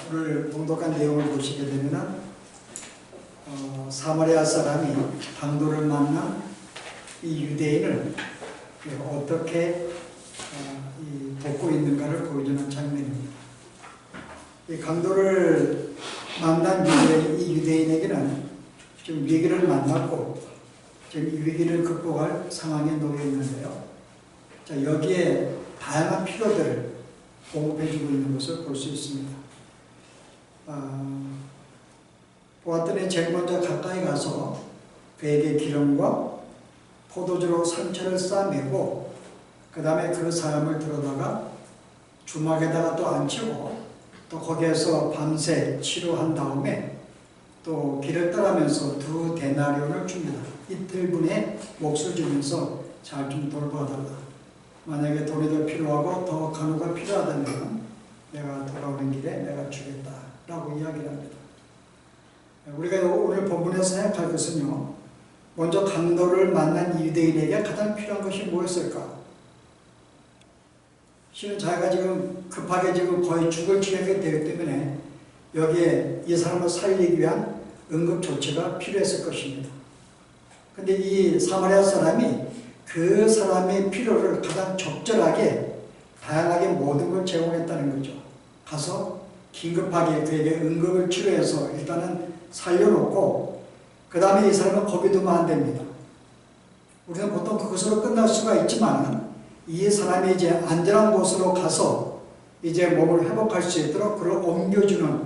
오늘 봉독한 내용을 보시게 되면 사마리아 사람이 강도를 만난 이 유대인을 어떻게 돕고 있는가를 보여주는 장면입니다. 이 강도를 만난 이 유대인에게는 좀 위기를 만났고 지금 이 위기를 극복할 상황에 놓여 있는데요. 자, 여기에 다양한 필요들을 공급해주고 있는 것을 볼 수 있습니다. 보았더니 제일 먼저 가까이 가서 그에게 기름과 포도주로 상처를 싸매고 그 다음에 그 사람을 들어다가 주막에다가 또 앉히고 또 거기에서 밤새 치료한 다음에 또 길을 떠나면서 2 데나리온을 줍니다. 이틀분의 몫을 주면서 잘 좀 돌봐달라. 만약에 돈이 더 필요하고 더 간호가 필요하다면 내가 돌아오는 길에 내가 주겠다라고 이야기를 합니다. 우리가 오늘 본문에서 생각할 것은요, 먼저 강도를 만난 유대인에게 가장 필요한 것이 무엇일까? 실은 자기가 지금 급하게 지금 거의 죽을 지경이 되기 때문에 여기에 이 사람을 살리기 위한 응급조치가 필요했을 것입니다. 근데 이 사마리아 사람이 그 사람의 필요를 가장 적절하게 다양하게 모든 걸 제공했다는 거죠. 가서 긴급하게 그에게 응급을 치료해서 일단은 살려놓고 그 다음에 이 사람은 거기 두면 안 됩니다. 우리는 보통 그것으로 끝날 수가 있지만 이 사람이 이제 안전한 곳으로 가서 이제 몸을 회복할 수 있도록 그를 옮겨주는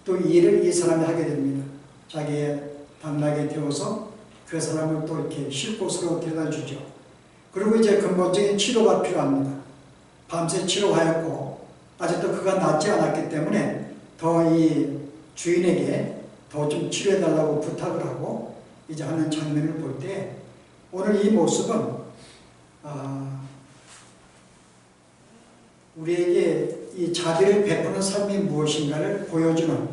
또 일을 이 사람이 하게 됩니다. 자기의 당나귀에 태워서 그 사람을 또 이렇게 쉴 곳으로 데려다 주죠. 그리고 이제 근본적인 치료가 필요합니다. 밤새 치료하였고 아직도 그가 낫지 않았기 때문에 더 이 주인에게 더 좀 치료해달라고 부탁을 하고 이제 하는 장면을 볼 때 오늘 이 모습은 우리에게 이 자비를 베푸는 삶이 무엇인가를 보여주는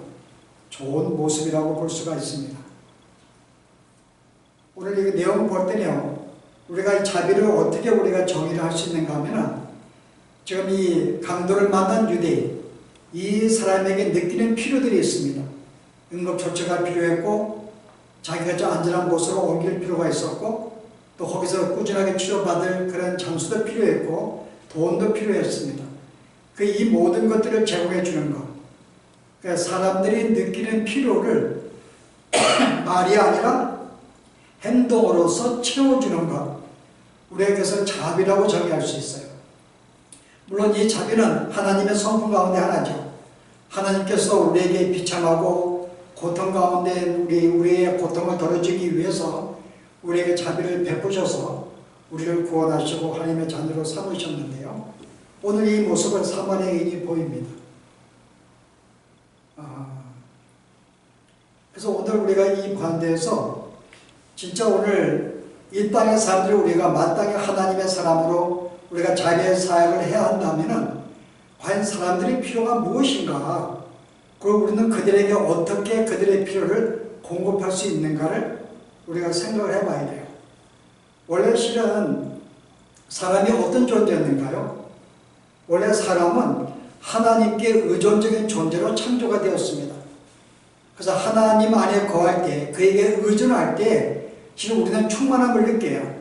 좋은 모습이라고 볼 수가 있습니다. 오늘 이 내용 볼 때는요, 우리가 이 자비를 어떻게 우리가 정의를 할 수 있는가 하면은 지금 이 강도를 만난 유대인, 이 사람에게 느끼는 필요들이 있습니다. 응급조치가 필요했고 자기가 좀 안전한 곳으로 옮길 필요가 있었고 또 거기서 꾸준하게 치료받을 그런 장소도 필요했고 돈도 필요했습니다. 이 모든 것들을 제공해 주는 것. 그러니까 사람들이 느끼는 필요를 말이 아니라 행동으로서 채워주는 것. 우리에게서 자비라고 정의할 수 있어요. 물론 이 자비는 하나님의 성품 가운데 하나죠. 하나님께서 우리에게 비참하고 고통 가운데 우리의 고통을 덜어주기 위해서 우리에게 자비를 베푸셔서 우리를 구원하시고 하나님의 자녀로 삼으셨는데요. 오늘 이 모습을 사마리아인이 보입니다. 그래서 오늘 우리가 이 관대에서 진짜 오늘 이 땅의 사람들이 우리가 마땅히 하나님의 사람으로 우리가 자비의 사역을 해야 한다면 과연 사람들의 필요가 무엇인가? 그리고 우리는 그들에게 어떻게 그들의 필요를 공급할 수 있는가를 우리가 생각을 해봐야 돼요. 원래 실은 사람이 어떤 존재였는가요? 원래 사람은 하나님께 의존적인 존재로 창조가 되었습니다. 그래서 하나님 안에 거할 때, 그에게 의존할 때 지금 우리는 충만함을 느껴요.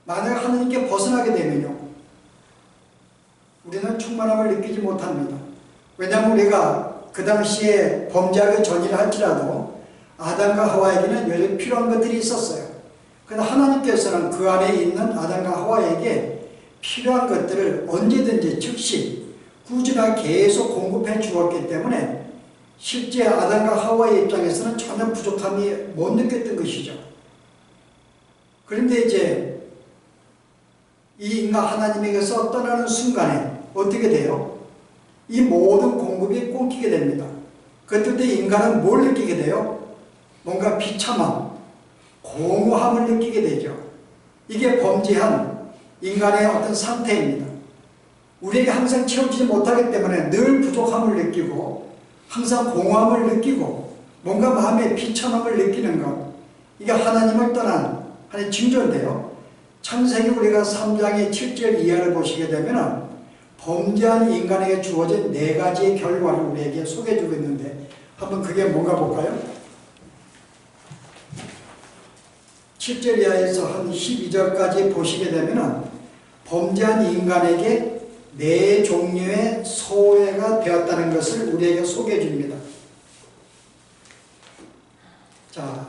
만약 하나님께 벗어나게 되면요, 우리는 충만함을 느끼지 못합니다. 왜냐하면 우리가 그 당시에 범죄하기 전이라 할지라도 아담과 하와에게는 여전히 필요한 것들이 있었어요. 그러나 하나님께서는 그 안에 있는 아담과 하와에게 필요한 것들을 언제든지 즉시 꾸준하게 계속 공급해 주었기 때문에 실제 아담과 하와의 입장에서는 전혀 부족함이 못 느꼈던 것이죠. 그런데 이제 이 인간 하나님에게서 떠나는 순간에 어떻게 돼요? 이 모든 공급이 끊기게 됩니다. 그때 인간은 뭘 느끼게 돼요? 뭔가 비참함, 공허함을 느끼게 되죠. 이게 범죄한 인간의 어떤 상태입니다. 우리에게 항상 채워지지 못하기 때문에 늘 부족함을 느끼고 항상 공허함을 느끼고 뭔가 마음에 비참함을 느끼는 것, 이게 하나님을 떠난 하나의 징조인데요. 창세기 우리가 3장의 7절 이하를 보시게 되면 범죄한 인간에게 주어진 4가지의 결과를 우리에게 소개해주고 있는데 한번 그게 뭔가 볼까요? 7절 이하에서 한 12절까지 보시게 되면 범죄한 인간에게 4종류의 소외가 되었다는 것을 우리에게 소개해 줍니다. 자,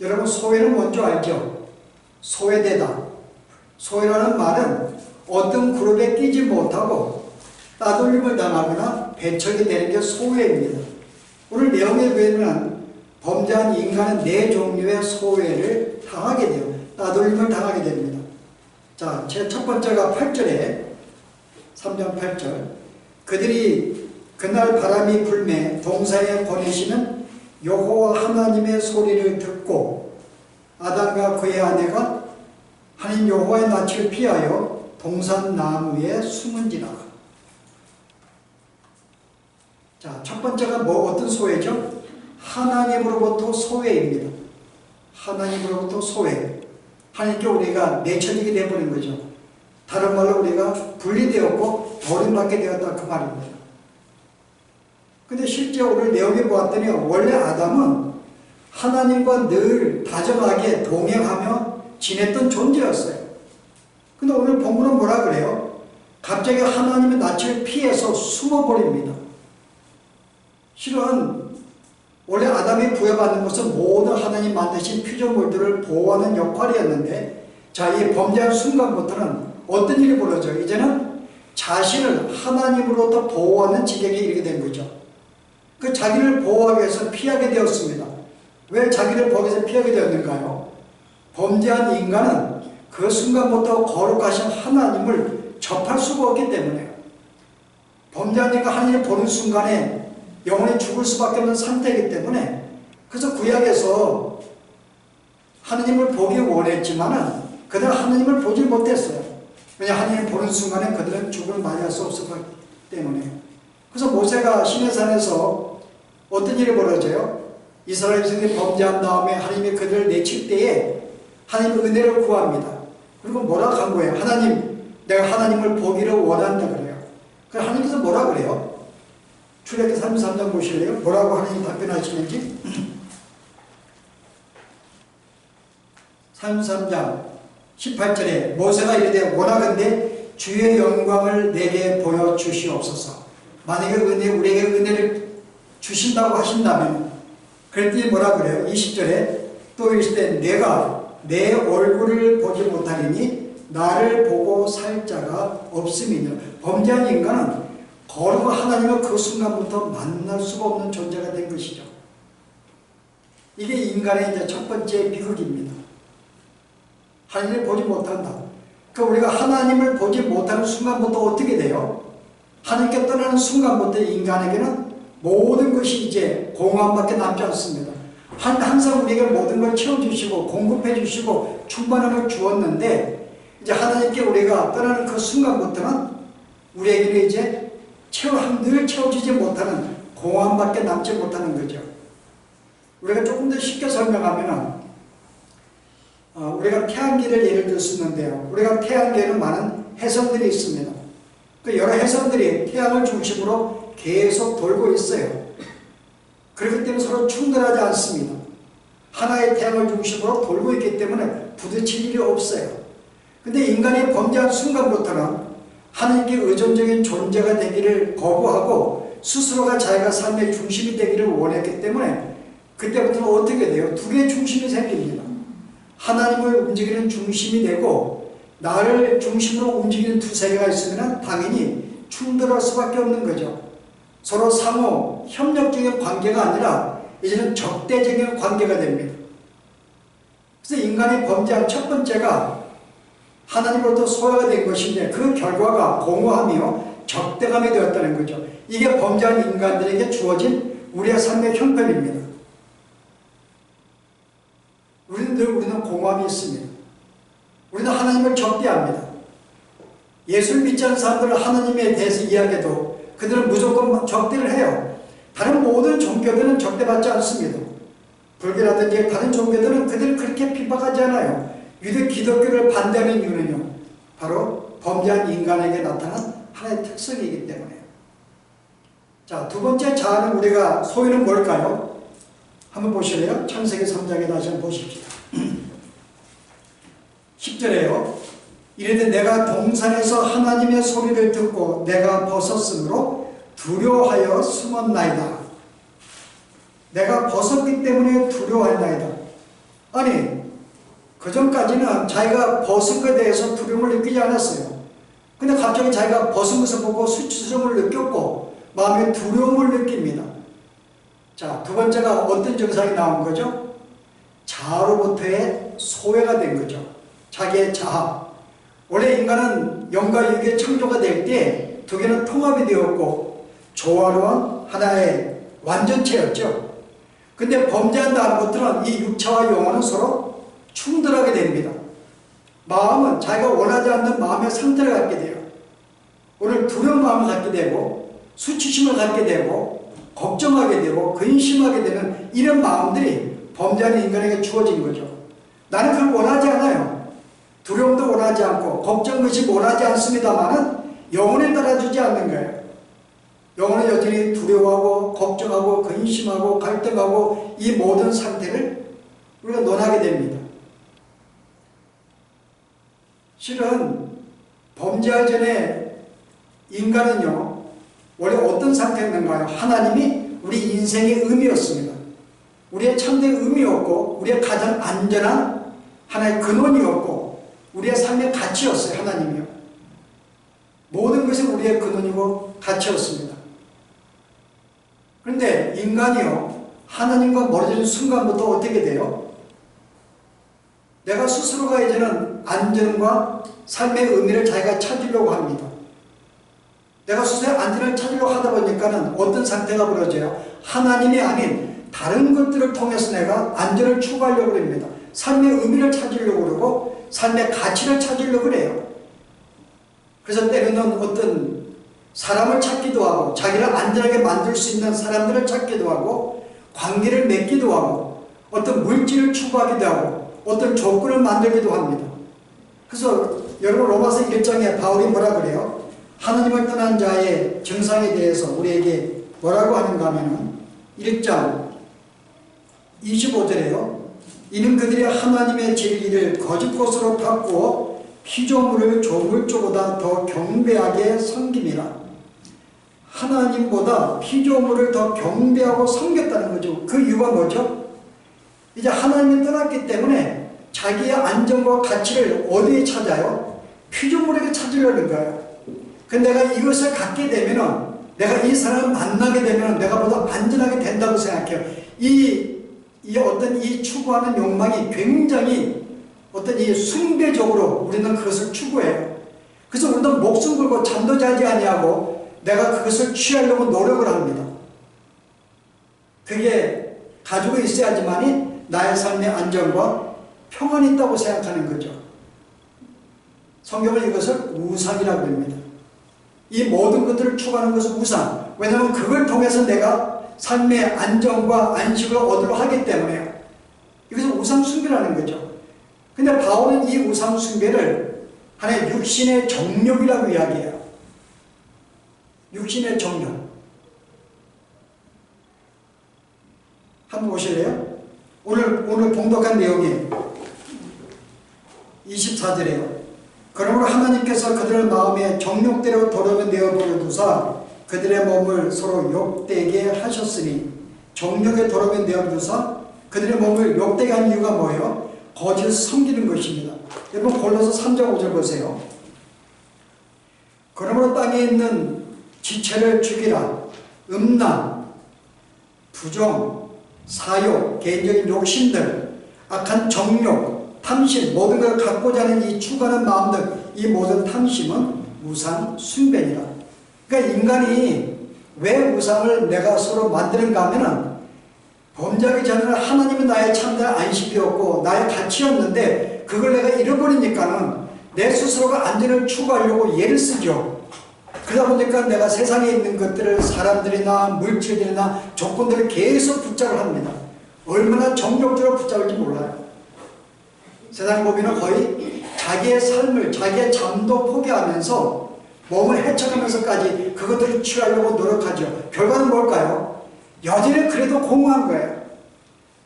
여러분 소외는 뭔지 알죠? 소외되다. 소외라는 말은 어떤 그룹에 끼지 못하고 따돌림을 당하거나 배척이 되는 게 소외입니다. 오늘 내용에 보면 범죄한 인간은 4종류의 소외를 당하게 돼요. 따돌림을 당하게 됩니다. 자, 제 첫 번째가 8절에 3장 8절 그들이 그날 바람이 불매 동산에 보내시는 여호와 하나님의 소리를 듣고 아담과 그의 아내가 하나님 여호와의 낯을 피하여 동산 나무에 숨은지라. 자, 첫 번째가 어떤 소외죠? 하나님으로부터 소외입니다. 하나님으로부터 소외. 하나님께 우리가 내쳐지게 되어버린 거죠. 다른 말로 우리가 분리되었고 버림받게 되었다 그 말입니다. 근데 실제 오늘 내용에 보았더니 원래 아담은 하나님과 늘 다정하게 동행하며 지냈던 존재였어요. 근데 오늘 본문은 뭐라 그래요? 갑자기 하나님의 낯을 피해서 숨어버립니다. 실은 원래 아담이 부여받는 것은 모든 하나님 만드신 피조물들을 보호하는 역할이었는데 자, 이 범죄한 순간부터는 어떤 일이 벌어져요? 이제는 자신을 하나님으로부터 보호하는 지경에 이르게 된 거죠. 그 자기를 보호하기 위해서 피하게 되었습니다. 왜 자기를 보호하기 위해서 피하게 되었는가요? 범죄한 인간은 그 순간부터 거룩하신 하나님을 접할 수가 없기 때문에요. 범죄한 인간 하나님을 보는 순간에 영원히 죽을 수밖에 없는 상태이기 때문에 그래서 구약에서 하나님을 보기 원했지만은 그들은 하나님을 보지 못했어요. 왜냐하면 하나님을 보는 순간에 그들은 죽음을 맞이할 수 없었기 때문에. 그래서 모세가 시내산에서 어떤 일이 벌어져요? 이스라엘 백성들이 범죄한 다음에 하나님이 그들을 내칠 때에 하나님의 은혜를 구합니다. 그리고 뭐라고 한 거예요? 하나님, 내가 하나님을 보기를 원한다 그래요. 그래서 하나님께서 뭐라 그래요? 출애굽기 33장 보실래요? 뭐라고 하나님 답변하시는지? 33장 18절에 모세가 이르되 원하건대 주의 영광을 내게 보여주시옵소서. 만약에 우리에게 은혜를 주신다고 하신다면 그랬더니 뭐라 그래요? 20절에 또 이르시되 내가 내 얼굴을 보지 못하리니 나를 보고 살 자가 없음이니라. 범죄한 인간은 거룩한 하나님을 그 순간부터 만날 수가 없는 존재가 된 것이죠. 이게 인간의 이제 첫 번째 비극입니다. 하나님을 보지 못한다. 그러니까 우리가 하나님을 보지 못하는 순간부터 어떻게 돼요? 하나님께 떠나는 순간부터 인간에게는 모든 것이 이제 공허함밖에 남지 않습니다. 항상 우리에게 모든 걸 채워주시고 공급해 주시고 충만함을 주었는데 이제 하나님께 우리가 떠나는 그 순간부터는 우리에게는 이제 늘 채워지지 못하는 공허함밖에 남지 못하는 거죠. 우리가 조금 더 쉽게 설명하면 우리가 태양계를 예를 들 수 있는데요. 우리가 태양계에는 많은 해성들이 있습니다. 그 여러 해성들이 태양을 중심으로 계속 돌고 있어요. 그렇기 때문에 서로 충돌하지 않습니다. 하나의 태양을 중심으로 돌고 있기 때문에 부딪힐 일이 없어요. 근데 인간이 범죄한 순간부터는 하나님께 의존적인 존재가 되기를 거부하고 스스로가 자기가 삶의 중심이 되기를 원했기 때문에 그때부터는 어떻게 돼요? 두 개의 중심이 생깁니다. 하나님을 움직이는 중심이 되고 나를 중심으로 움직이는 두 세계가 있으면 당연히 충돌할 수밖에 없는 거죠. 서로 상호 협력적인 관계가 아니라 이제는 적대적인 관계가 됩니다. 그래서 인간이 범죄한 첫 번째가 하나님으로부터 소외가 된 것인데 그 결과가 공허하며 적대감이 되었다는 거죠. 이게 범죄한 인간들에게 주어진 우리의 삶의 형편입니다. 우리는 공허함이 있습니다. 우리는 하나님을 적대합니다. 예수를 믿지 않는 사람들은 하나님에 대해서 이야기해도 그들은 무조건 적대를 해요. 다른 모든 종교들은 적대받지 않습니다. 불교라든지 다른 종교들은 그들을 그렇게 비판하지 않아요. 유대 기독교를 반대하는 이유는요, 바로 범죄한 인간에게 나타난 하나의 특성이기 때문에. 자, 두 번째 자아는 우리가 소위는 뭘까요? 한번 보실래요? 창세기 3장에 다시 한번 보십시다. 10절에요. 이르되 내가 동산에서 하나님의 소리를 듣고 내가 벗었으므로 두려워하여 숨었나이다. 내가 벗었기 때문에 두려워했나이다. 아니, 그전까지는 자기가 벗은 것에 대해서 두려움을 느끼지 않았어요. 근데 갑자기 자기가 벗은 것을 보고 수치스러움을 느꼈고 마음에 두려움을 느낍니다. 자, 두 번째가 어떤 증상이 나온 거죠? 자아로부터의 소외가 된 거죠. 자기의 자아. 원래 인간은 영과 육의 창조가 될 때 두 개는 통합이 되었고 조화로운 하나의 완전체였죠. 근데 범죄한 다음부터는 이 육체와 영혼은 서로 충돌하게 됩니다. 마음은 자기가 원하지 않는 마음의 상태를 갖게 돼요. 오늘 두려운 마음을 갖게 되고 수치심을 갖게 되고 걱정하게 되고 근심하게 되는 이런 마음들이 범죄하는 인간에게 주어진 거죠. 나는 그걸 원하지 않아요. 두려움도 원하지 않고 걱정, 근심 원하지 않습니다만은 영혼에 따라주지 않는 거예요. 영혼은 여전히 두려워하고 걱정하고 근심하고 갈등하고 이 모든 상태를 우리가 논하게 됩니다. 실은 범죄하기 전에 인간은요, 원래 어떤 상태였는가요? 하나님이 우리 인생의 의미였습니다. 우리의 참된 의미였고 우리의 가장 안전한 하나의 근원이었고 우리의 삶의 가치였어요. 하나님이요. 모든 것이 우리의 근원이고 가치였습니다. 그런데 인간이요, 하나님과 멀어지는 순간부터 어떻게 돼요? 내가 스스로가 이제는 안전과 삶의 의미를 자기가 찾으려고 합니다. 내가 스스로의 안전을 찾으려고 하다 보니까는 어떤 상태가 벌어져요? 하나님이 아닌 다른 것들을 통해서 내가 안전을 추구하려고 합니다. 삶의 의미를 찾으려고 그러고 삶의 가치를 찾으려고 그래요. 그래서 때로는 어떤 사람을 찾기도 하고 자기를 안전하게 만들 수 있는 사람들을 찾기도 하고 관계를 맺기도 하고 어떤 물질을 추구하기도 하고 어떤 조건을 만들기도 합니다. 그래서 여러분 로마서 1장에 바울이 뭐라 그래요? 하나님을 떠난 자의 증상에 대해서 우리에게 뭐라고 하는가 하면은 1장 25절에요. 이는 그들이 하나님의 진리를 거짓 것으로 바꾸어 피조물을 조물주보다 더 경배하게 섬김이라. 하나님보다 피조물을 더 경배하고 섬겼다는 거죠. 그 이유가 뭐죠? 이제 하나님이 떠났기 때문에 자기의 안정과 가치를 어디에 찾아요? 피조물에게 찾으려는 거예요. 근데 내가 이것을 갖게 되면은, 내가 이 사람을 만나게 되면 내가 보다 안전하게 된다고 생각해요. 이 어떤 이 추구하는 욕망이 굉장히 어떤 이 숭배적으로 우리는 그것을 추구해요. 그래서 우리는 목숨 걸고 잠도 자지 아니하고 내가 그것을 취하려고 노력을 합니다. 그게 가지고 있어야지만이 나의 삶의 안정과 평안이 있다고 생각하는 거죠. 성경은 이것을 우상이라고 합니다. 이 모든 것들을 추구하는 것은 우상. 왜냐하면 그걸 통해서 내가 삶의 안정과 안식을 얻으려 하기 때문에요. 이것은 우상 숭배라는 거죠. 근데 바울은 이 우상 숭배를 하나의 육신의 정욕이라고 이야기해요. 육신의 정욕. 한번 보실래요? 오늘 봉독한 내용이 24절이에요. 그러므로 하나님께서 그들의 마음에 정욕대로 더러운 내어버려 두사 그들의 몸을 서로 욕되게 하셨으니, 정욕에 더러운 내어두사 그들의 몸을 욕되게 한 이유가 뭐예요? 거짓을 섬기는 것입니다. 여러분 골로새 3장 5절 보세요. 그러므로 땅에 있는 지체를 죽이라. 음란, 부정, 사욕, 개인적인 욕심들, 악한 정욕, 탐심, 모든 걸 갖고자 하는 이 추구하는 마음들, 이 모든 탐심은 우상 숭배니라. 그러니까 인간이 왜 우상을 내가 서로 만드는가 하면은, 범죄하기 전에는 하나님은 나의 참된 안식이었고 나의 가치였는데 그걸 내가 잃어버리니까는 내 스스로가 안전을 추구하려고 예를 쓰죠. 그러다 보니까 내가 세상에 있는 것들을, 사람들이나 물질들이나 조건들을 계속 붙잡을 합니다. 얼마나 정욕적으로 붙잡을지 몰라요. 세상 보면은 거의 자기의 삶을, 자기의 잠도 포기하면서 몸을 헤쳐가면서까지 그것들을 취하려고 노력하죠. 결과는 뭘까요? 여전히 그래도 공허한 거예요.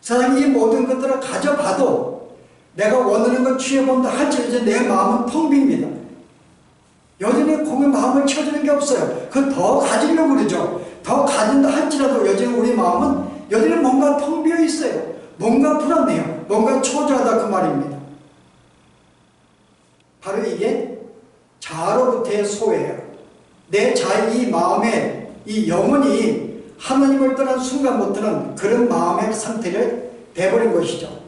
세상에 이 모든 것들을 가져봐도 내가 원하는 것 취해본다 할지라도 내 마음은 텅 빕니다. 여전히 공의 마음을 채워주는 게 없어요. 그걸 더 가지려고 그러죠. 더 가진다 할지라도 여전히 우리 마음은 여전히 뭔가 텅 비어 있어요. 뭔가 불안해요. 뭔가 초조하다 그 말입니다. 바로 이게 자아로부터의 소외예요. 내 자아 이 마음에 이 영혼이 하나님을 떠난 순간부터는 그런 마음의 상태를 돼버린 것이죠.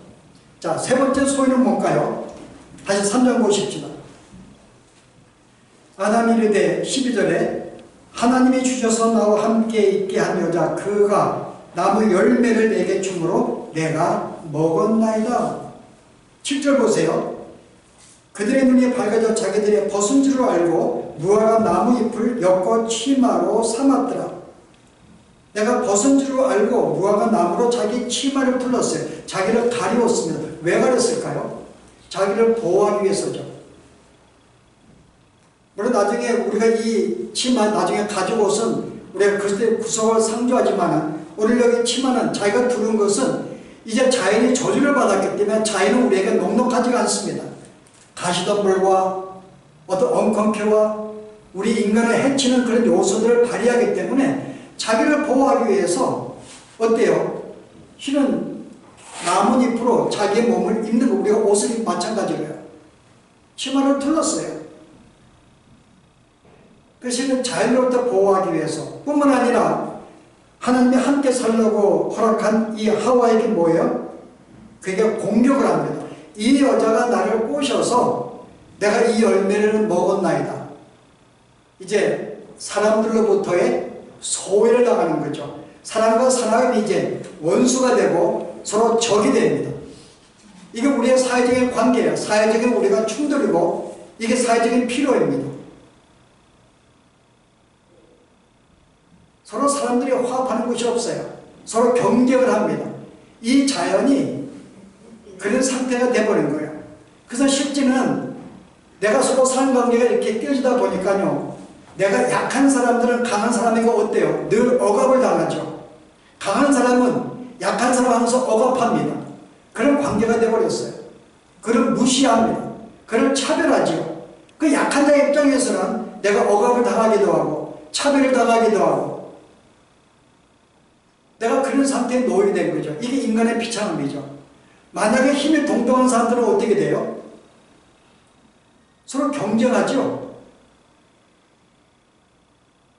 자, 세 번째 소외는 뭘까요? 다시 3장 보십시다. 아담이 이르되 12절에 하나님이 주셔서 나와 함께 있게 한 여자 그가 나무 열매를 내게 주므로 내가 먹었나이다. 7절 보세요. 그들의 눈이 밝아져 자기들의 벗은 줄을 알고 무화과 나무 잎을 엮어 치마로 삼았더라. 내가 벗은 줄을 알고 무화과 나무로 자기 치마를 둘렀어요. 자기를 가리웠습니다. 왜 가렸을까요? 자기를 보호하기 위해서죠. 물론 나중에 우리가 이 치마 나중에 가지고 옷은 우리가 그때 구속을 상조하지만 오늘 여기 치마는 자기가 두른 것은 이제 자연이 저주를 받았기 때문에 자연은 우리에게 녹록하지가 않습니다. 가시덤불과 어떤 엉겅퀴와 우리 인간을 해치는 그런 요소들을 발휘하기 때문에 자기를 보호하기 위해서 어때요? 실은 나뭇잎으로 자기의 몸을 입는 거 우리가 옷을 마찬가지로요. 치마를 둘렀어요. 그 실은 자연으로부터 보호하기 위해서 뿐만 아니라 하나님이 함께 살려고 허락한 이 하와에게 뭐예요? 그게 공격을 합니다. 이 여자가 나를 꼬셔서 내가 이 열매를 먹었나이다. 이제 사람들로부터의 소외를 당하는 거죠. 사람과 사람이 이제 원수가 되고 서로 적이 됩니다. 이게 우리의 사회적인 관계예요. 사회적인 우리가 충돌이고 이게 사회적인 필요입니다. 서로 사람들이 화합하는 것이 없어요. 서로 경쟁을 합니다. 이 자연이 그런 상태가 돼버린 거예요. 그래서 실제는 내가 서로 사는 관계가 이렇게 깨지다 보니까요. 내가 약한 사람들은 강한 사람에게 어때요? 늘 억압을 당하죠. 강한 사람은 약한 사람 하면서 억압합니다. 그런 관계가 돼버렸어요. 그를 무시합니다. 그를 차별하죠. 그 약한 자의 입장에서는 내가 억압을 당하기도 하고 차별을 당하기도 하고 내가 그런 상태에 놓이게 된 거죠. 이게 인간의 비참함이죠. 만약에 힘이 동등한 사람들은 어떻게 돼요? 서로 경쟁하죠.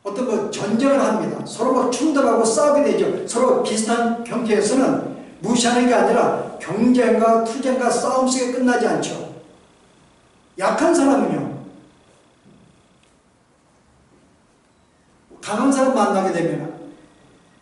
어떤 뭐 전쟁을 합니다. 서로 막 충돌하고 싸우게 되죠. 서로 비슷한 경제에서는 무시하는 게 아니라 경쟁과 투쟁과 싸움 속에 끝나지 않죠. 약한 사람은요. 강한 사람 만나게 되면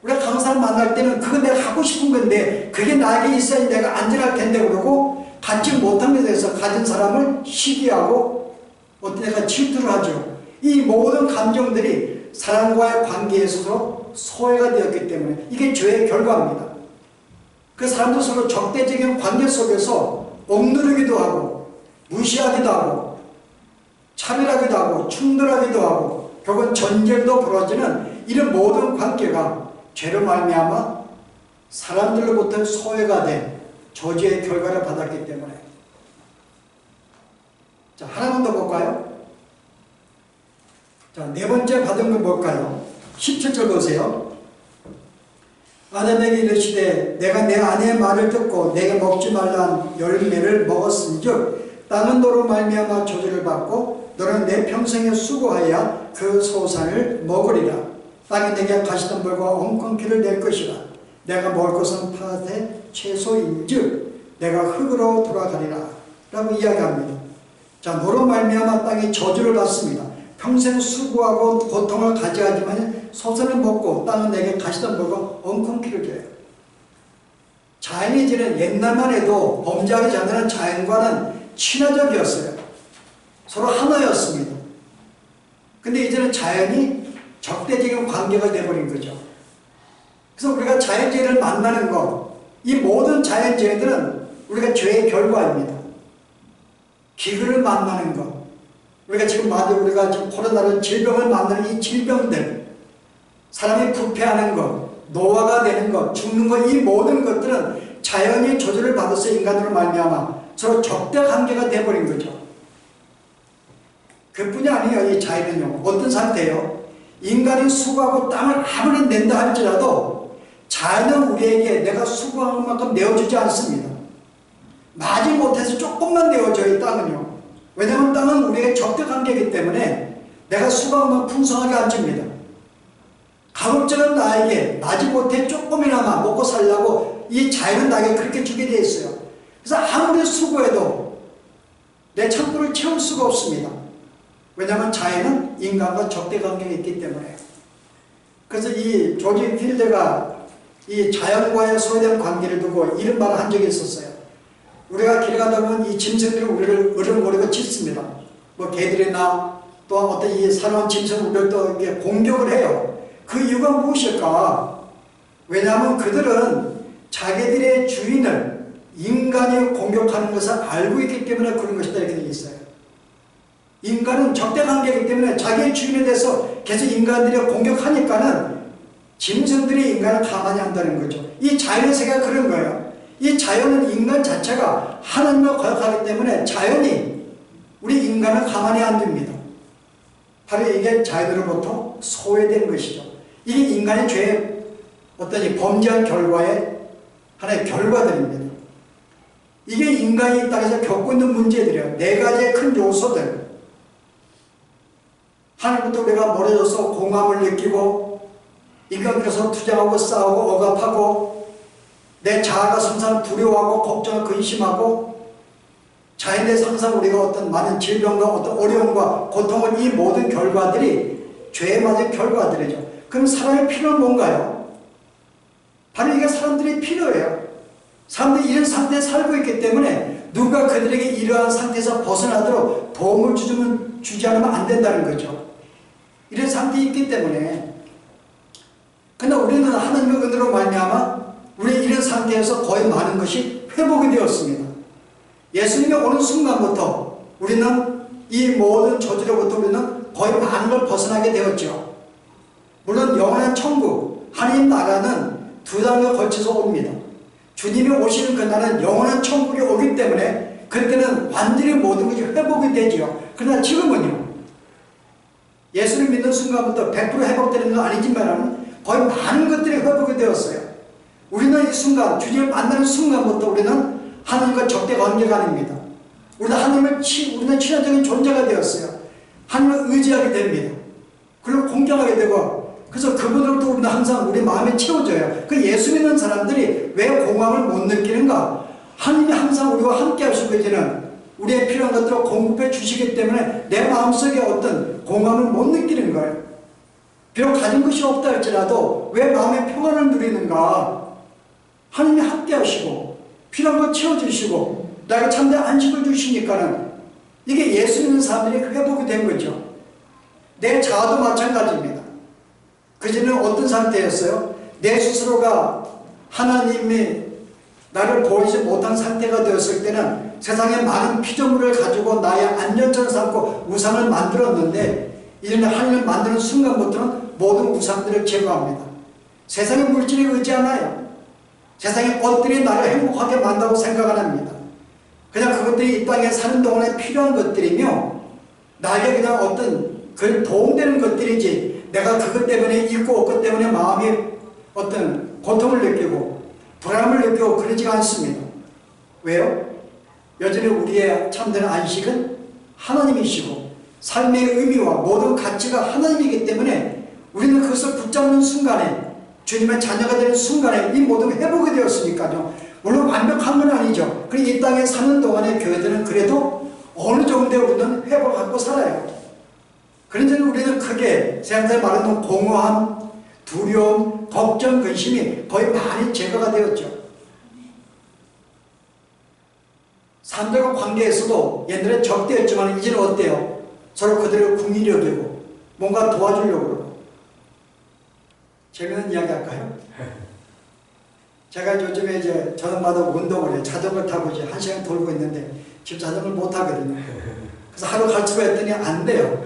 우리가 강한 사람 만날 때는 그건 내가 하고 싶은 건데 그게 나에게 있어야지 내가 안전할 텐데 그러고 갖지 못한 것에 대해서 가진 사람을 시기하고 어떤 데가 질투를 하죠. 이 모든 감정들이 사람과의 관계에서 서로 소외가 되었기 때문에 이게 죄의 결과입니다. 그 사람도 서로 적대적인 관계 속에서 억누르기도 하고 무시하기도 하고 차별하기도 하고 충돌하기도 하고 결국은 전쟁도 벌어지는 이런 모든 관계가 죄로 말미암아 사람들로부터 소외가 된 저주의 결과를 받았기 때문에 자, 하나만 더 볼까요? 자, 네 번째 받은 건 뭘까요? 17절 보세요. 아담에게 이르시되 내가 내 아내의 말을 듣고 내게 먹지 말란 열매를 먹었은즉 땅은 너로 말미암아 저주를 받고 너는 내 평생에 수고하여 그 소산을 먹으리라. 땅이 내게 가시덤불과 엉겅퀴를 낼 것이라. 내가 먹을 것은 팥의 채소인즉 내가 흙으로 돌아가리라 라고 이야기합니다. 자, 너로 말미암아 땅이 저주를 받습니다. 평생 수고하고 고통을 가져야지만 소산을 먹고 땅은 내게 가시덤불과 엉겅퀴를 줘요. 자연이 지는 옛날만 해도 범죄하기 전에는 자연과는 친화적이었어요. 서로 하나였습니다. 근데 이제는 자연이 적대적인 관계가 되어버린 거죠. 그래서 우리가 자연재해를 만나는 것, 이 모든 자연재해들은 우리가 죄의 결과입니다. 기근을 만나는 것, 우리가 지금 코로나로 질병을 만드는 이 질병들, 사람이 부패하는 것, 노화가 되는 것, 죽는 것, 이 모든 것들은 자연이 조절을 받아서 인간으로 말미암아 서로 적대 관계가 되어버린 거죠. 그뿐이 아니에요. 이 자연은요. 어떤 상태예요? 인간이 수고하고 땀을 아무리 낸다 할지라도 자연은 우리에게 내가 수고한 만큼 내어주지 않습니다. 마지못해서 조금만 내어줘요. 이 땅은요. 왜냐하면 땅은 우리의 적대 관계이기 때문에 내가 수고한 만큼 풍성하게 안 줍니다. 가급적은 나에게 마지못해 조금이나마 먹고 살려고 이 자연은 나에게 그렇게 주게 되어 있어요. 그래서 아무리 수고해도 내 창고를 채울 수가 없습니다. 왜냐하면 자연은 인간과 적대 관계가 있기 때문에. 그래서 이 조지 필드가 이 자연과의 소외된 관계를 두고 이런 말을 한 적이 있었어요. 우리가 길 가다 보면 이 짐승들이 우리를 으르렁거리고 짖습니다. 뭐 개들이나 또 어떤 이 사나운 짐승 우리를 또 이렇게 공격을 해요. 그 이유가 무엇일까? 왜냐하면 그들은 자기들의 주인을 인간이 공격하는 것을 알고 있기 때문에 그런 것이다 이렇게 되어 있어요. 인간은 적대관계이기 때문에 자기의 주인에 대해서 계속 인간들이 공격하니까는 짐승들이 인간을 가만히 한다는 거죠. 이 자연의 세계가 그런 거예요. 이 자연은 인간 자체가 하나님과 거역하기 때문에 자연이 우리 인간을 가만히 안 둡니다. 바로 이게 자연으로부터 소외된 것이죠. 이게 인간의 죄의 어떤 이 범죄한 결과의 하나의 결과들입니다. 이게 인간이 이 땅에서 겪고 있는 문제들이에요. 네 가지의 큰 요소들. 하늘부터 우리가 멀어져서 공허함을 느끼고 인간들에서 투쟁하고 싸우고 억압하고 내 자아가 항상 두려워하고 걱정하고 근심하고 자연에 대해서 항상 우리가 어떤 많은 질병과 어떤 어려움과 고통을 이 모든 결과들이 죄에 맞은 결과들이죠. 그럼 사람의 필요는 뭔가요? 바로 이게 사람들이 필요해요. 사람들이 이런 상태에 살고 있기 때문에 누가 그들에게 이러한 상태에서 벗어나도록 도움을 주지 않으면 안 된다는 거죠. 이런 상태에 있기 때문에. 근데 우리는 하나님의 은혜로 말미암아 우리 이런 상태에서 거의 많은 것이 회복이 되었습니다. 예수님이 오는 순간부터 우리는 이 모든 저주로부터 우리는 거의 많은 걸 벗어나게 되었죠. 물론 영원한 천국, 하나님 나라는 두 단계에 걸쳐서 옵니다. 주님이 오시는 그날은 영원한 천국이 오기 때문에 그때는 완전히 모든 것이 회복이 되지요. 그러나 지금은요. 예수를 믿는 순간부터 100% 회복되는 건 아니지만 거의 많은 것들이 회복이 되었어요. 우리는 이 순간, 주님을 만나는 순간부터 우리는 하나님과 적대 관계가 아닙니다. 우리는 친화적인 존재가 되었어요. 하나님을 의지하게 됩니다. 그리고 공경하게 되고 그래서 그분으로부터 우리는 항상 우리 마음이 채워져요. 그 예수 믿는 사람들이 왜 공허함을 못 느끼는가? 하나님이 항상 우리와 함께 하시고 계시는 우리의 필요한 것들을 공급해 주시기 때문에 내 마음속에 어떤 공허함을 못 느끼는 거예요. 비록 가진 것이 없다 할지라도 왜 마음의 평안을 누리는가? 하나님이 함께 하시고 필요한 걸 채워주시고 나에게 참된 안식을 주시니까는 이게 예수 믿는 사람들이 회복이 된 거죠. 내 자아도 마찬가지입니다. 그전에는 어떤 상태였어요? 내 스스로가 하나님이 나를 보이지 못한 상태가 되었을 때는 세상에 많은 피조물을 가지고 나의 안전처를 삼고 우상을 만들었는데 이제는 하나님을 만드는 순간부터는 모든 우상들을 제거합니다. 세상의 물질에 의지하나요? 세상의 것들이 나를 행복하게 만든다고 생각 안 합니다. 그냥 그것들이 이 땅에 사는 동안에 필요한 것들이며 나에게 그냥 어떤 그 도움되는 것들이지 내가 그것 때문에 있고 없고 때문에 마음이 어떤 고통을 느끼고 불안함을 느끼고 그러지가 않습니다. 왜요? 여전히 우리의 참된 안식은 하나님이시고 삶의 의미와 모든 가치가 하나님이기 때문에 우리는 그것을 붙잡는 순간에 주님의 자녀가 되는 순간에 이 모든 회복이 되었으니까요. 물론 완벽한 건 아니죠. 그리고 이 땅에 사는 동안에 교회들은 그래도 어느 정도 우리는 회복을 갖고 살아요. 그런데 우리는 크게 세상에 말하는 공허함, 두려움, 걱정, 근심이 거의 많이 제거가 되었죠. 사람들과 관계에서도 옛날에 적대였지만 이제는 어때요? 서로 그들을 궁일히 여기고 뭔가 도와주려고 그러고. 재미있는 이야기 할까요? 제가 요즘에 저녁마다 운동을 해요. 자전거 타고 이제 1시간 돌고 있는데 지금 자전거를 못 타거든요. 그래서 하루 가르치고 했더니 안 돼요.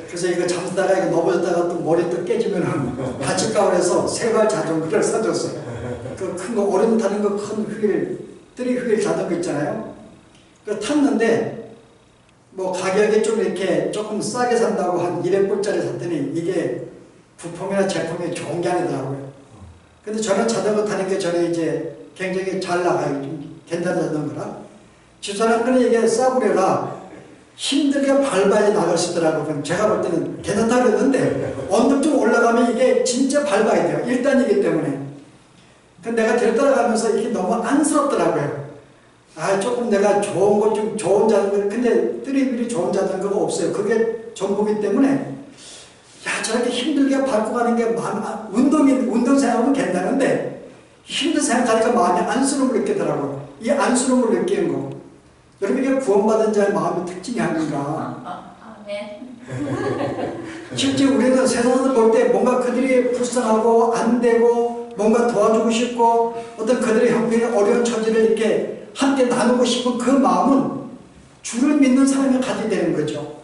그래서 이거 잠자다가 이거 넘어졌다가 또 머리 또 깨지면 다칠까 그래서 세발 자전거를 사줬어요. 그 큰 거, 오름 타는 거 큰 휠, 뜨리 휠 자전거 있잖아요. 그 탔는데 뭐 가격이 좀 이렇게 조금 싸게 산다고 한 200불짜리 샀더니 이게 부품이나 제품이 좋은 게 아니더라고요. 근데 저는 자전거 타는 게 저는 이제 굉장히 잘 나가요. 좀 괜찮은 자전거라. 집사람들은 이게 싸구려라 힘들게 밟아야 나갈 수 있더라고요. 그럼 제가 볼 때는 괜찮다고 했는데 언덕 좀 올라가면 이게 진짜 밟아야 돼요. 1단이기 때문에. 근데 내가 들따라가면서 이게 너무 안쓰럽더라고요. 아, 조금 내가 좋은 거 좀 좋은 자전거, 근데 뜨리밀이 좋은 자전거가 없어요. 그게 전부기 때문에 야, 저렇게 힘들게 밟고 가는 게 운동 생각하면 괜찮은데 힘든 생각하니까 마음이 안쓰러움을 느끼더라고요. 이 안쓰러움을 느끼는 거. 여러분 이게 구원받은 자의 마음의 특징이 아닌가. 실제 우리는 세상에서 볼 때 뭔가 그들이 불쌍하고 안 되고 뭔가 도와주고 싶고 어떤 그들의 형편의 어려운 처지를 이렇게 함께 나누고 싶은 그 마음은 주를 믿는 사람이 가지게 되는 거죠.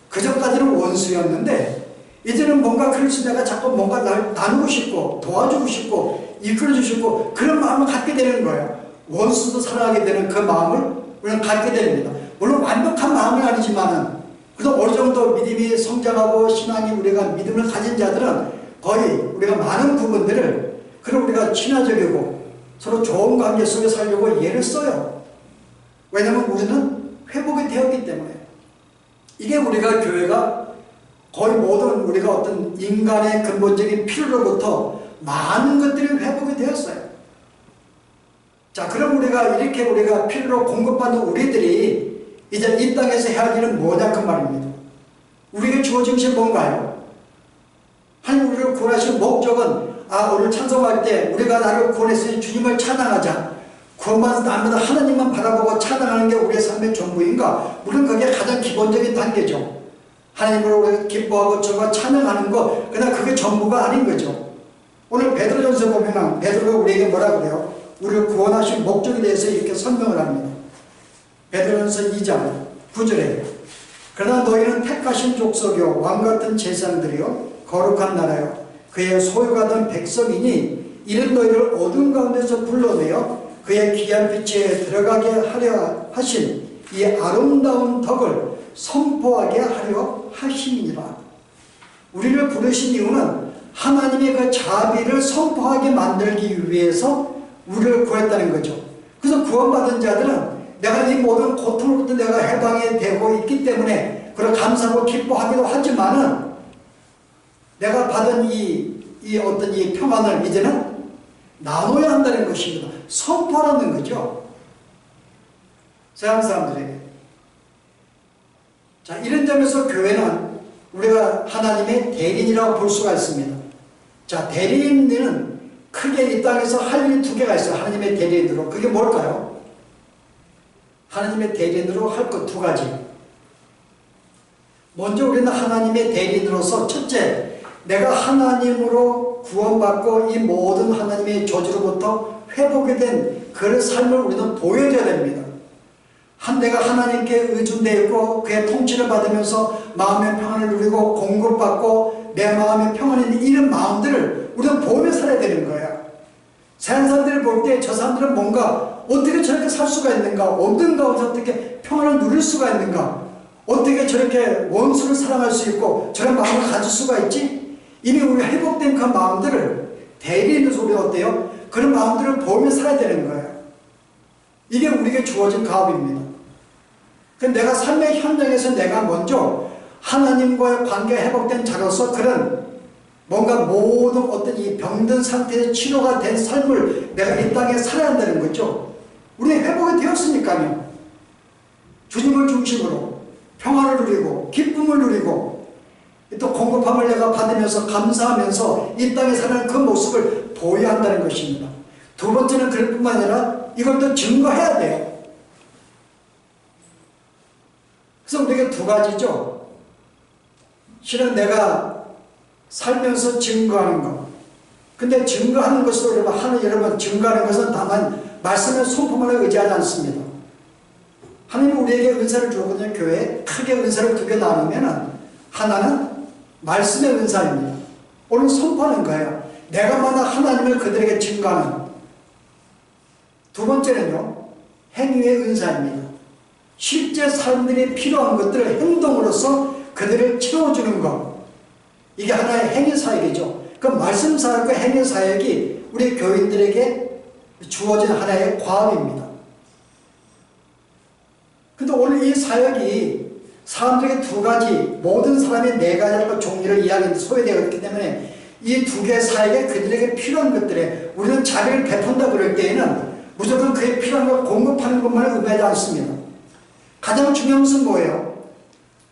그전까지는 원수였는데 이제는 뭔가 그래서 내가 자꾸 뭔가 나누고 싶고 도와주고 싶고 이끌어주고 싶고 그런 마음을 갖게 되는 거예요. 원수도 사랑하게 되는 그 마음을 우리는 갖게 됩니다. 물론 완벽한 마음은 아니지만은 그래도 어느 정도 믿음이 성장하고 신앙이 우리가 믿음을 가진 자들은 거의 우리가 많은 부분들을 그럼 우리가 친화적이고 서로 좋은 관계 속에 살려고 예를 써요. 왜냐하면 우리는 회복이 되었기 때문에. 이게 우리가 교회가 거의 모든 우리가 어떤 인간의 근본적인 필요로부터 많은 것들이 회복이 되었어요. 자, 그럼 우리가 이렇게 우리가 필요로 공급받는 우리들이 이제 이 땅에서 해야 할 일은 뭐냐 그 말입니다. 우리에게 주어진 것이 뭔가요? 하나님 우리를 구원하신 목적은 오늘 찬송할 때 우리가 나를 구원했으니 주님을 찬양하자. 구원받은 나무다 하나님만 바라보고 찬양하는 게 우리의 삶의 전부인가? 물론 그게 가장 기본적인 단계죠. 하나님을 우리가 기뻐하고 저가 찬양하는 거 그냥 그게 전부가 아닌 거죠. 오늘 베드로전서 보면 베드로가 우리에게 뭐라 그래요? 우리를 구원하신 목적에 대해서 이렇게 설명을 합니다. 베드로전서 2장 9절에 그러나 너희는 택하신 족속이요 왕같은 제사장들이요 거룩한 나라요 그의 소유가 된 백성이니 이는 너희를 어둠 가운데서 불러내어 그의 귀한 빛에 들어가게 하려 하신 이 아름다운 덕을 선포하게 하려 하심이니라. 우리를 부르신 이유는 하나님의 그 자비를 선포하게 만들기 위해서 우리를 구했다는 거죠. 그래서 구원받은 자들은 내가 이 모든 고통으로부터 내가 해방이 되고 있기 때문에 그걸 감사하고 기뻐하기도 하지만은 내가 받은 이 어떤 이 평안을 이제는 나눠야 한다는 것입니다. 선포하는 거죠. 세상 사람들에게. 자, 이런 점에서 교회는 우리가 하나님의 대리인이라고 볼 수가 있습니다. 자, 대리인은 크게 이 땅에서 할 일이 두 개가 있어요. 하나님의 대리인으로. 그게 뭘까요? 하나님의 대리인으로 할 것 두 가지. 먼저 우리는 하나님의 대리인으로서 첫째, 내가 하나님으로 구원받고 이 모든 하나님의 저주로부터 회복이 된 그런 삶을 우리는 보여줘야 됩니다. 내가 하나님께 의존되어 있고 그의 통치를 받으면서 마음의 평안을 누리고 공급받고 내 마음의 평안이 있는 이런 마음들을 우리는 보며 살아야 되는 거야. 세상 사람들을 볼 때 저 사람들은 뭔가 어떻게 저렇게 살 수가 있는가, 어떤 가운데 어떻게 평안을 누릴 수가 있는가, 어떻게 저렇게 원수를 사랑할 수 있고 저런 마음을 가질 수가 있지? 이미 우리가 회복된 그 마음들을 대리인으로서 우리가 어때요? 그런 마음들을 보며 살아야 되는 거예요. 이게 우리에게 주어진 가업입니다. 근데 내가 삶의 현장에서 내가 먼저 하나님과의 관계가 회복된 자로서 그런 뭔가 모든 어떤 이 병든 상태의 치료가 된 삶을 내가 이 땅에 살아야 한다는 거죠. 우리 회복이 되었으니까요. 주님을 중심으로 평안을 누리고 기쁨을 누리고 또 공급함을 내가 받으면서 감사하면서 이 땅에 사는 그 모습을 보여야 한다는 것입니다. 두 번째는 그럴 뿐만 아니라 이걸 또 증거해야 돼요. 그래서 우리에게 두 가지죠. 실은 내가 살면서 증거하는 것. 근데 증거하는 것으로 여러분 증거하는 것은 다만 말씀의 성품을 의지하지 않습니다. 하나님 우리에게 은사를 주거든요. 교회에 크게 은사를 두 개 나누면은 하나는 말씀의 은사입니다. 오늘 선포하는 거예요. 내가 만나 하나님을 그들에게 증거하는. 두 번째는요, 행위의 은사입니다. 실제 사람들이 필요한 것들을 행동으로서 그들을 채워주는 것. 이게 하나의 행위 사역이죠. 그 말씀 사역과 행위 사역이 우리 교인들에게 주어진 하나의 과업입니다. 근데 오늘 이 사역이 사람들에게 두 가지, 모든 사람이 네 가지 종류를 이야기하는데 소외되어 있기 때문에 이 두 개의 사역에 그들에게 필요한 것들에 우리는 자비를 베푼다 그럴 때에는 무조건 그에 필요한 걸 공급하는 것만을 의미하지 않습니다. 가장 중요한 것은 뭐예요?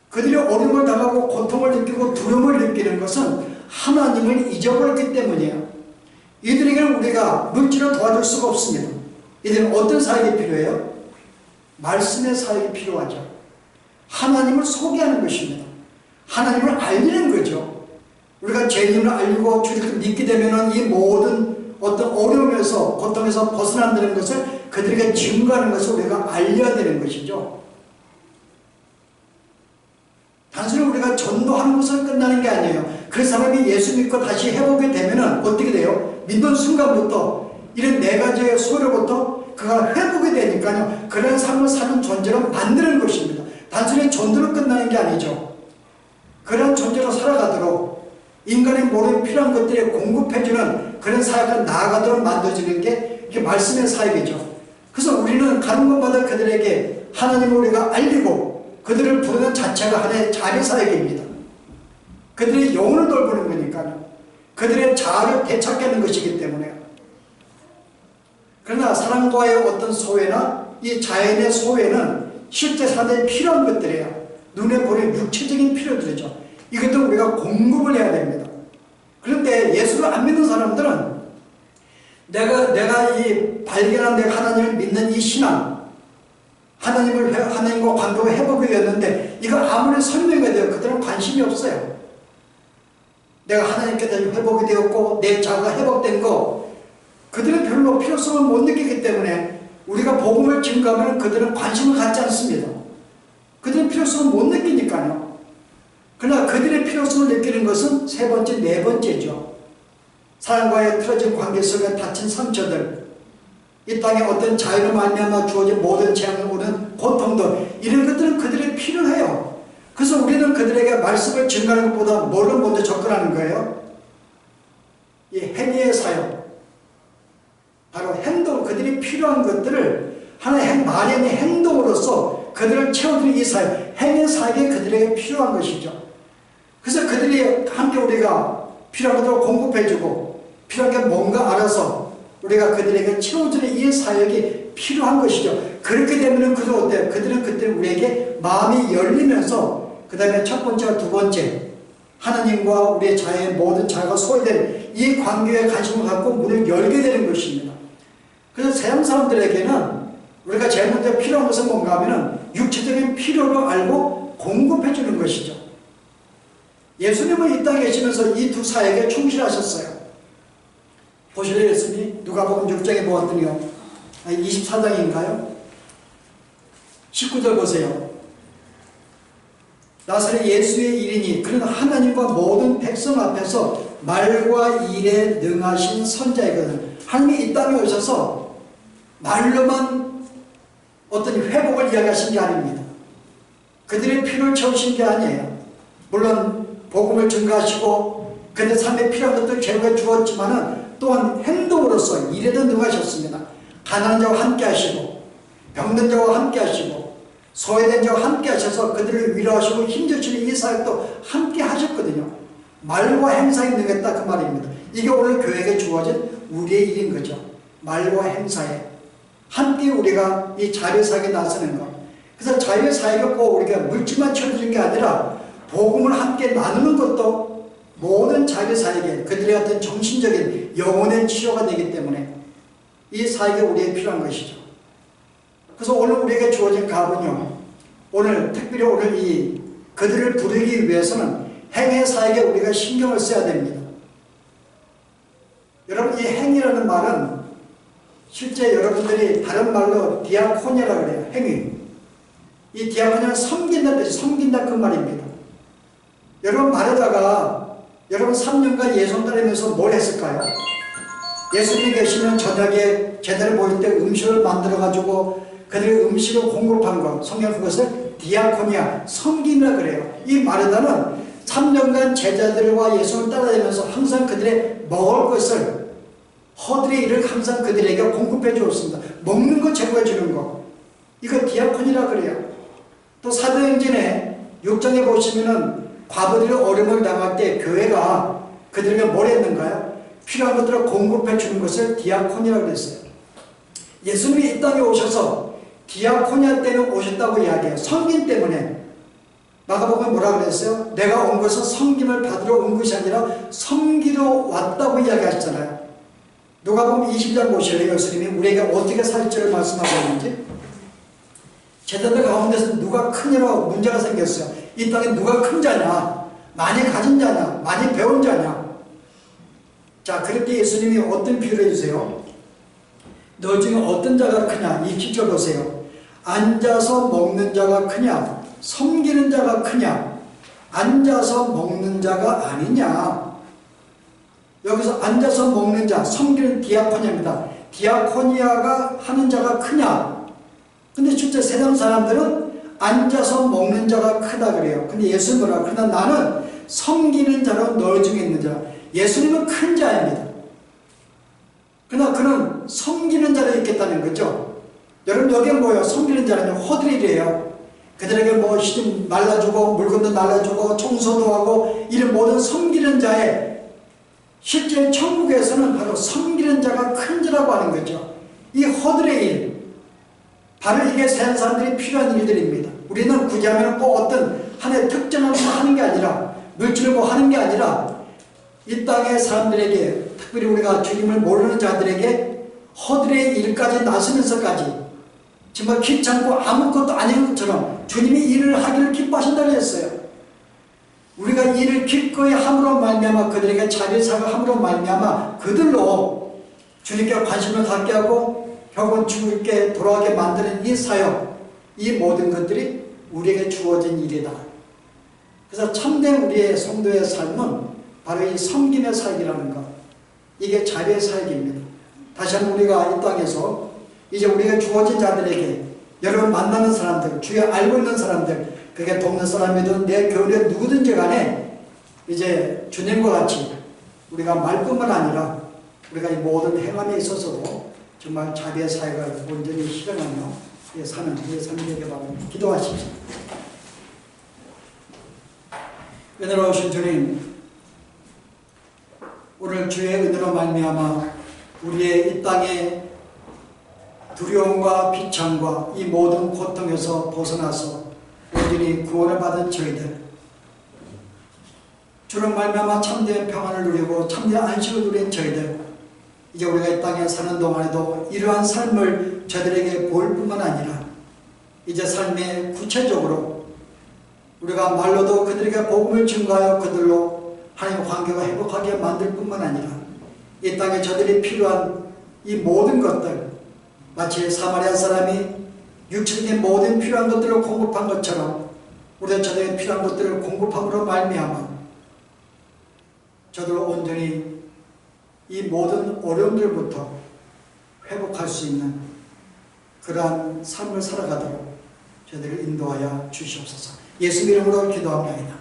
그들이 어려움을 당하고 고통을 느끼고 두려움을 느끼는 것은 하나님을 잊어버렸기 때문이에요. 이들에게는 우리가 물질로 도와줄 수가 없습니다. 이들은 어떤 사역이 필요해요? 말씀의 사역이 필요하죠. 하나님을 소개하는 것입니다. 하나님을 알리는 거죠. 우리가 죄인을 알리고 주를 믿게 되면 이 모든 어떤 어려움에서 고통에서 벗어난다는 것을 그들에게 증거하는 것을 우리가 알려야 되는 것이죠. 단순히 우리가 전도하는 것으로 끝나는 게 아니에요. 그 사람이 예수 믿고 다시 해보게 되면 어떻게 돼요? 믿는 순간부터 이런 네 가지의 소리로부터 그가 회복이 되니까요. 그런 삶을 사는 존재로 만드는 것입니다. 단순히 전도로 끝나는 게 아니죠. 그런 존재로 살아가도록 인간의 모든 필요한 것들에 공급해주는 그런 사역을 나아가도록 만들어지는 게 이게 말씀의 사역이죠. 그래서 우리는 가는 곳마다 그들에게 하나님을 우리가 알리고 그들을 부르는 자체가 하나의 자비 사역입니다. 그들의 영혼을 돌보는 거니까요. 그들의 자아를 되찾게 하는 것이기 때문에. 그러나 사람과의 어떤 소외나 이 자연의 소외는 실제 사람들이 필요한 것들이에요. 눈에 보이는 육체적인 필요들이죠. 이것도 우리가 공급을 해야 됩니다. 그런데 예수를 안 믿는 사람들은 내가 이 발견한 내가 하나님을 믿는 이 신앙, 하나님과 관계가 회복이 되었는데 이거 아무리 설명이 돼요. 그들은 관심이 없어요. 내가 하나님께서 회복이 되었고 내 자아가 회복된 거 그들은 별로 필요성을 못 느끼기 때문에 우리가 복음을 증거하면 그들은 관심을 갖지 않습니다. 그들은 필요성을 못 느끼니까요. 그러나 그들의 필요성을 느끼는 것은 세 번째, 네 번째죠. 사람과의 틀어진 관계 속에 다친 상처들, 이 땅에 어떤 자유로 말미암아 주어진 모든 재앙을 오는 고통들, 이런 것들은 그들이 필요해요. 그래서 우리는 그들에게 말씀을 증거하는 것보다 뭐를 먼저 접근하는 거예요? 이 행위의 사역. 바로 행동, 그들이 필요한 것들을 하나의 말이 아닌 행동으로서 그들을 채워주는 이 사역, 행위 사역이 그들에게 필요한 것이죠. 그래서 그들이 함께 우리가 필요한 것들을 공급해주고 필요한 게 뭔가 알아서 우리가 그들에게 채워주는 이 사역이 필요한 것이죠. 그렇게 되면 그들은 어때요? 그들은 그때 우리에게 마음이 열리면서 그 다음에 첫 번째와 두 번째 하나님과 우리의 자의 모든 자가 소외된 이 관계에 관심을 갖고 문을 열게 되는 것입니다. 그래서 세상 사람들에게는 우리가 제일 먼저 필요한 것은 뭔가 하면 육체적인 필요를 알고 공급해 주는 것이죠. 예수님은 이 땅에 계시면서 이 두 사역에 충실하셨어요. 보실래요? 예수님이 누가복음 6장에 보았더니요. 24장인가요? 19절 보세요. 나사렛 예수의 일이니 그는 하나님과 모든 백성 앞에서 말과 일에 능하신 선자이거든. 하나님이 이 땅에 오셔서 말로만 어떤 회복을 이야기하신 게 아닙니다. 그들의 필요를 채우신 게 아니에요. 물론 복음을 증거하시고 그들의 삶에 필요한 것들을 제공해 주었지만은 또한 행동으로서 일에도 능하셨습니다. 가난한 자와 함께 하시고 병든 자와 함께 하시고 소외된 자와 함께 하셔서 그들을 위로하시고 힘주시는 이 사역도 함께 하셨거든요. 말과 행사에 능했다 그 말입니다. 이게 오늘 교회에게 주어진 우리의 일인 거죠. 말과 행사에 함께 우리가 이 자유사역에 나서는 것. 그래서 자유사역이 꼭 우리가 물질만 채워주는 게 아니라 복음을 함께 나누는 것도 모든 자유사역에 그들의 어떤 정신적인 영혼의 치료가 되기 때문에 이 사역이 우리에게 필요한 것이죠. 그래서 오늘 우리에게 주어진 값은요. 오늘 특별히 오늘 이 그들을 부르기 위해서는 행의 사역에 우리가 신경을 써야 됩니다. 여러분 이 행이라는 말은 실제 여러분들이 다른 말로 디아코니아라고 그래요. 행위. 이 디아코니아는 섬긴다는 뜻이 섬긴다 그 말입니다. 여러분 말에다가 여러분 3년간 예수 따르면서 뭘 했을까요? 예수님이 계시면 저녁에 제대로 보일 때 음식을 만들어가지고 그들의 음식을 공급한 것, 성경 그것을 디아코니아, 섬김이라 그래요. 이 마르다는 3년간 제자들과 예수를 따라다니면서 항상 그들의 먹을 것을 허들의 일을 항상 그들에게 공급해 주었습니다. 먹는 거 제공해 주는 거, 이거 디아코니라 그래요. 또 사도행전에 6장에 보시면은 과부들이 어려움을 당할 때 교회가 그들에게 뭘 했는가요? 필요한 것들을 공급해 주는 것을 디아코니라고 그랬어요. 예수님이 이 땅에 오셔서 디아코니아 때문에 오셨다고 이야기해요. 섬김 때문에. 마가복음에 뭐라고 그랬어요? 내가 온 것은 섬김을 받으러 온 것이 아니라 섬기러 왔다고 이야기하셨잖아요. 누가복음 20장 보실래요? 예수님이 우리에게 어떻게 살지를 말씀하고 있는지. 제자들 가운데서 누가 크냐고 문제가 생겼어요. 이 땅에 누가 큰 자냐? 많이 가진 자냐? 많이 배운 자냐? 자, 그럴 때 예수님이 어떤 비유를 해주세요? 너 중에 어떤 자가 크냐? 이 기절 보세요. 앉아서 먹는 자가 크냐? 섬기는 자가 크냐? 앉아서 먹는 자가 아니냐? 여기서 앉아서 먹는 자, 섬기는 디아코니아입니다. 디아코니아가 하는 자가 크냐? 근데 실제 세상 사람들은 앉아서 먹는 자가 크다 그래요. 근데 예수는 뭐라? 그러나 나는 섬기는 자로 너 중에 있는 자. 예수님은 큰 자입니다. 그러나 그는 섬기는 자로 있겠다는 거죠. 여러분 여기에 뭐예요? 섬기는 자는 허들이래요. 그들에게 뭐 시집 날라주고 물건도 날라주고 청소도 하고 이런 모든 섬기는 자의 실제 천국에서는 바로 섬기는 자가 큰 자라고 하는 거죠. 이 허들의 일, 바로 이게 세상 사람들이 필요한 일들입니다. 우리는 굳이 하면 꼭 어떤 하나의 특정한 거 하는 게 아니라 물질을 뭐 하는 게 아니라 이 땅의 사람들에게, 특별히 우리가 주님을 모르는 자들에게 허들의 일까지 나서면서까지 정말 귀찮고 아무것도 아닌 것처럼 주님이 일을 하기를 기뻐하신다고 했어요. 우리가 일을 기꺼이 함으로 말미암아 그들에게 자비사가 함으로 말미암아 그들로 주님께 관심을 갖게 하고 결국은 주님께 돌아가게 만드는 이 사역, 이 모든 것들이 우리에게 주어진 일이다. 그래서 참된 우리의 성도의 삶은 바로 이 섬김의 사역이라는 것, 이게 자비의 사역입니다. 다시 한번 우리가 이 땅에서 이제 우리가 주어진 자들에게, 여러분 만나는 사람들, 주위에 알고 있는 사람들, 그게 돕는 사람이든 내 교회 누구든지 간에 이제 주님과 같이 우리가 말뿐만 아니라 우리가 이 모든 행함에 있어서도 정말 자비의 사역을 온전히 실현하며 사는 우리의 삶이 되게 바랍니다. 기도하십시오. 은혜로우신 주님, 오늘 주의 은혜로 말미암아 우리의 이 땅의 두려움과 비참과 이 모든 고통에서 벗어나서 온전히 구원을 받은 저희들, 주로 말미암아 참된 평안을 누리고 참된 안식을 누린 저희들, 이제 우리가 이 땅에 사는 동안에도 이러한 삶을 저들에게 보일 뿐만 아니라 이제 삶에 구체적으로 우리가 말로도 그들에게 복음을 증거하여 그들로 하나님의 관계가 회복하게 만들 뿐만 아니라 이 땅에 저들이 필요한 이 모든 것들, 마치 사마리아 사람이 육체적인 모든 필요한 것들을 공급한 것처럼 우리가 저들에게 필요한 것들을 공급함으로 말미암아 저들을 온전히 이 모든 어려움들부터 회복할 수 있는 그러한 삶을 살아가도록 저들을 인도하여 주시옵소서. 예수 이름으로 기도합니다.